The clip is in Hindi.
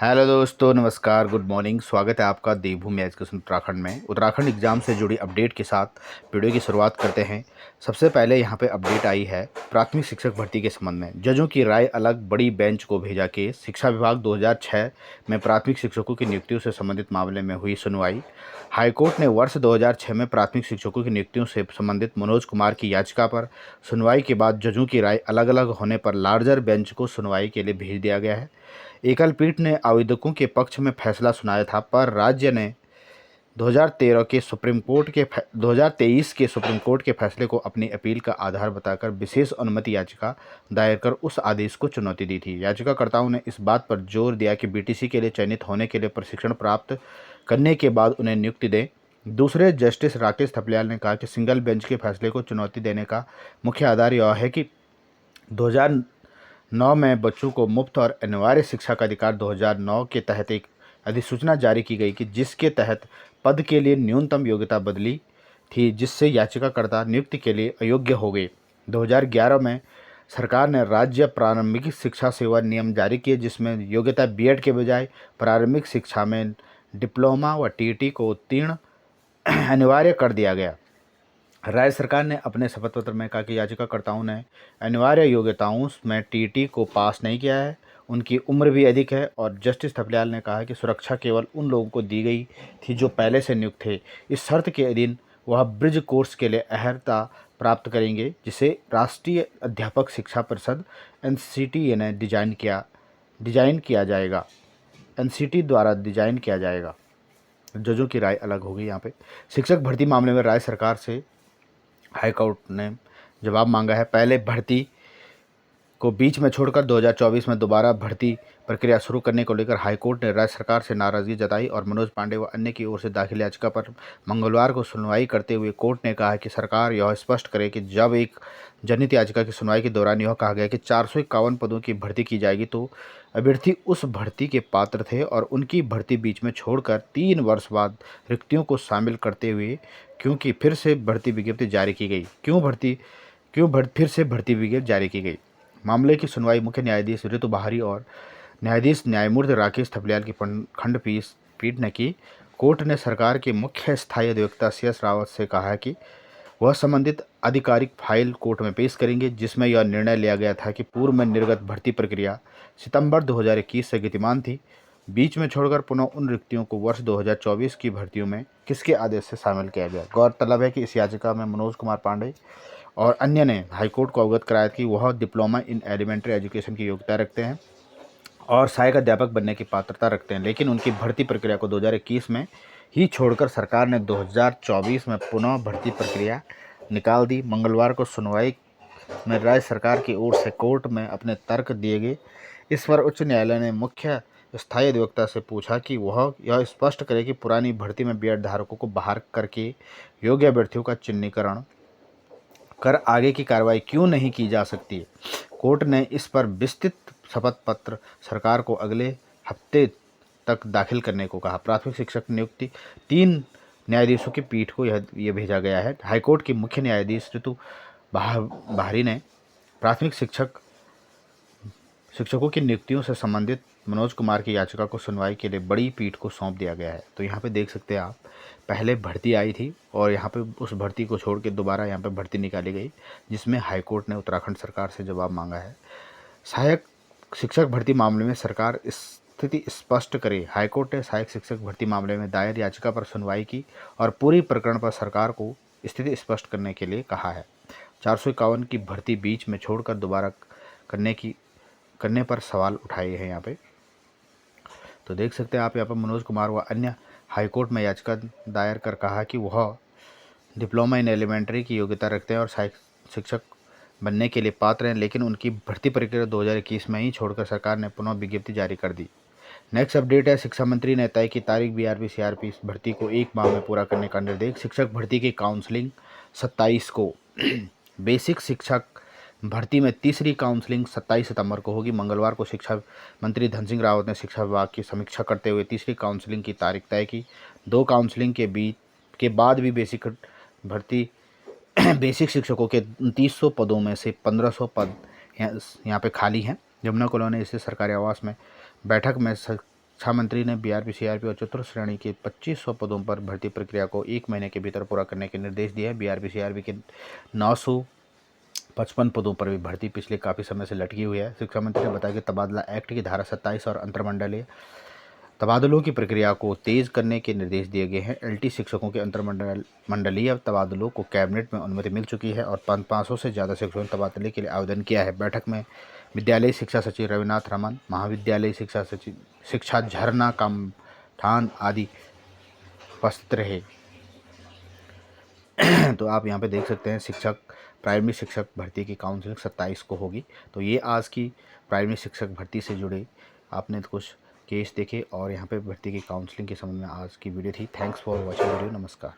हेलो दोस्तों, नमस्कार, गुड मॉर्निंग। स्वागत है आपका देवभूमि एजुकेशन उत्तराखंड में। उत्तराखंड एग्जाम से जुड़ी अपडेट के साथ वीडियो की शुरुआत करते हैं। सबसे पहले यहां पे अपडेट आई है प्राथमिक शिक्षक भर्ती के संबंध में। जजों की राय अलग, बड़ी बेंच को भेजा केस। शिक्षा विभाग 2006 में प्राथमिक शिक्षकों की नियुक्तियों से संबंधित मामले में हुई सुनवाई। हाईकोर्ट ने वर्ष 2006 में प्राथमिक शिक्षकों की नियुक्तियों से संबंधित मनोज कुमार की याचिका पर सुनवाई के बाद जजों की राय अलग अलग होने पर लार्जर बेंच को सुनवाई के लिए भेज दिया गया है। एकल पीठ ने आवेदकों के पक्ष में फैसला सुनाया था, पर राज्य ने 2023 के सुप्रीम कोर्ट के फैसले को अपनी अपील का आधार बताकर विशेष अनुमति याचिका दायर कर उस आदेश को चुनौती दी थी। याचिकाकर्ताओं ने इस बात पर जोर दिया कि बीटीसी के लिए चयनित होने के लिए प्रशिक्षण प्राप्त करने के बाद उन्हें नियुक्ति दें। दूसरे जस्टिस राकेश थपलियाल ने कहा कि सिंगल बेंच के फैसले को चुनौती देने का मुख्य आधार यह है कि 2009 में बच्चों को मुफ्त और अनिवार्य शिक्षा का अधिकार 2009 के तहत एक अधिसूचना जारी की गई कि जिसके तहत पद के लिए न्यूनतम योग्यता बदली थी, जिससे याचिकाकर्ता नियुक्ति के लिए अयोग्य हो गए। 2011 में सरकार ने राज्य प्रारंभिक शिक्षा सेवा नियम जारी किए, जिसमें योग्यता बीएड के बजाय प्रारंभिक शिक्षा में डिप्लोमा व टीईटी को उत्तीर्ण अनिवार्य कर दिया गया। राज्य सरकार ने अपने शपथ पत्र में कहा कि याचिकाकर्ताओं ने अनिवार्य योग्यताओं में टीईटी को पास नहीं किया है, उनकी उम्र भी अधिक है। और जस्टिस थपलियाल ने कहा कि सुरक्षा केवल उन लोगों को दी गई थी जो पहले से नियुक्त थे। इस शर्त के अधीन वह ब्रिज कोर्स के लिए अहर्ता प्राप्त करेंगे, जिसे राष्ट्रीय अध्यापक शिक्षा परिषद एनसीटी ने डिजाइन किया जाएगा। एनसीटी द्वारा डिजाइन किया जाएगा। जजों की राय अलग होगी। यहाँ पे शिक्षक भर्ती मामले में राज्य सरकार से हाईकोर्ट ने जवाब मांगा है। पहले भर्ती को बीच में छोड़कर 2024 में दोबारा भर्ती प्रक्रिया शुरू करने को लेकर हाईकोर्ट ने राज्य सरकार से नाराजगी जताई और मनोज पांडे व अन्य की ओर से दाखिल याचिका पर मंगलवार को सुनवाई करते हुए कोर्ट ने कहा कि सरकार यह स्पष्ट करे कि जब एक जनहित याचिका की सुनवाई के दौरान यह कहा गया कि 451 पदों की भर्ती की जाएगी, तो अभ्यर्थी उस भर्ती के पात्र थे और उनकी भर्ती बीच में छोड़कर 3 वर्ष बाद रिक्तियों को शामिल करते हुए क्योंकि फिर से भर्ती विज्ञप्ति जारी की गई फिर से भर्ती विज्ञप्ति जारी की गई। मामले की सुनवाई मुख्य न्यायाधीश ऋतु बहारी और न्यायाधीश न्यायमूर्ति राकेश थपलियाल की खंडपीठ ने की। कोर्ट ने सरकार के मुख्य स्थायी अधिवक्ता CS रावत से कहा है कि वह संबंधित आधिकारिक फाइल कोर्ट में पेश करेंगे, जिसमें यह निर्णय लिया गया था कि पूर्व में निर्गत भर्ती प्रक्रिया सितंबर 2021 से गतिमान थी। बीच में छोड़कर पुनः उन रिक्तियों को वर्ष 2024 की भर्तियों में किसके आदेश से शामिल किया गया। गौरतलब है कि इस याचिका में मनोज कुमार पांडे और अन्य ने हाईकोर्ट को अवगत कराया कि वह डिप्लोमा इन एलिमेंट्री एजुकेशन की योग्यता रखते हैं और सहायक अध्यापक बनने की पात्रता रखते हैं, लेकिन उनकी भर्ती प्रक्रिया को 2021 में ही छोड़कर सरकार ने 2024 में पुनः भर्ती प्रक्रिया निकाल दी। मंगलवार को सुनवाई में राज्य सरकार की ओर से कोर्ट में अपने तर्क दिए गए। इस पर उच्च न्यायालय ने मुख्य स्थायी अधिवक्ता से पूछा कि वह यह स्पष्ट करे कि पुरानी भर्ती में बीएड धारकों को बाहर करके योग्य अभ्यर्थियों का चिन्हीकरण कर आगे की कार्रवाई क्यों नहीं की जा सकती है। कोर्ट ने इस पर विस्तृत शपथ पत्र सरकार को अगले हफ्ते तक दाखिल करने को कहा। प्राथमिक शिक्षक नियुक्ति 3 न्यायाधीशों की पीठ को यह भेजा गया है। हाईकोर्ट की मुख्य न्यायाधीश ऋतु बहारी ने प्राथमिक शिक्षकों की नियुक्तियों से संबंधित मनोज कुमार की याचिका को सुनवाई के लिए बड़ी पीठ को सौंप दिया गया है। तो यहाँ पे देख सकते हैं आप, पहले भर्ती आई थी और यहाँ पे उस भर्ती को छोड़ के दोबारा यहाँ पे भर्ती निकाली गई, जिसमें हाईकोर्ट ने उत्तराखंड सरकार से जवाब मांगा है। सहायक शिक्षक भर्ती मामले में सरकार स्थिति स्पष्ट करे। हाईकोर्ट ने सहायक शिक्षक भर्ती मामले में दायर याचिका पर सुनवाई की और पूरी प्रकरण पर सरकार को स्थिति स्पष्ट करने के लिए कहा है। 451 की भर्ती बीच में छोड़कर दोबारा करने पर सवाल उठाए हैं यहाँ पे। तो देख सकते हैं आप यहाँ पर मनोज कुमार व अन्य हाईकोर्ट में याचिका दायर कर कहा कि वह डिप्लोमा इन एलिमेंट्री की योग्यता रखते हैं और सहायक शिक्षक बनने के लिए पात्र हैं, लेकिन उनकी भर्ती प्रक्रिया 2021 में ही छोड़कर सरकार ने पुनः विज्ञप्ति जारी कर दी। नेक्स्ट अपडेट है, शिक्षा मंत्री ने तय की तारीख BRB CRP भर्ती को 1 माह में पूरा करने का निर्देश। शिक्षक भर्ती की काउंसलिंग 27 को बेसिक शिक्षक भर्ती में तीसरी काउंसलिंग 27 सितंबर को होगी। मंगलवार को शिक्षा मंत्री धन सिंह रावत ने शिक्षा विभाग की समीक्षा करते हुए तीसरी काउंसलिंग की तारीख तय की। 2 काउंसलिंग के बाद भी बेसिक शिक्षकों के 300 पदों में से 1500 पद यहाँ पे खाली हैं। यमुना कॉलोनी स्थित सरकारी आवास में बैठक में शिक्षा मंत्री ने बीआरपी, सीआरपी और चतुर्थ श्रेणी के 2500 पदों पर भर्ती प्रक्रिया को 1 महीने के भीतर पूरा करने के निर्देश दिए हैं। बीआरपी, सीआरपी के 955 पदों पर भी भर्ती पिछले काफ़ी समय से लटकी हुई है। शिक्षा मंत्री ने बताया कि तबादला एक्ट की धारा 27 और अंतरमंडलीय तबादलों की प्रक्रिया को तेज करने के निर्देश दिए गए हैं। एलटी शिक्षकों के मंडलीय तबादलों को कैबिनेट में अनुमति मिल चुकी है और 500 से ज़्यादा शिक्षकों ने तबादले के लिए आवेदन किया है। बैठक में विद्यालय शिक्षा सचिव रविनाथ रमन, महाविद्यालय शिक्षा सचिव शिक्षा झरना कामठान आदि उपस्थित रहे। तो आप यहाँ पे देख सकते हैं प्राइमरी शिक्षक भर्ती की काउंसलिंग 27 को होगी। तो ये आज की प्राइमरी शिक्षक भर्ती से जुड़े आपने कुछ केस देखे और यहाँ पे भर्ती की काउंसलिंग के संबंध में आज की वीडियो थी। Thanks for watching video. नमस्कार।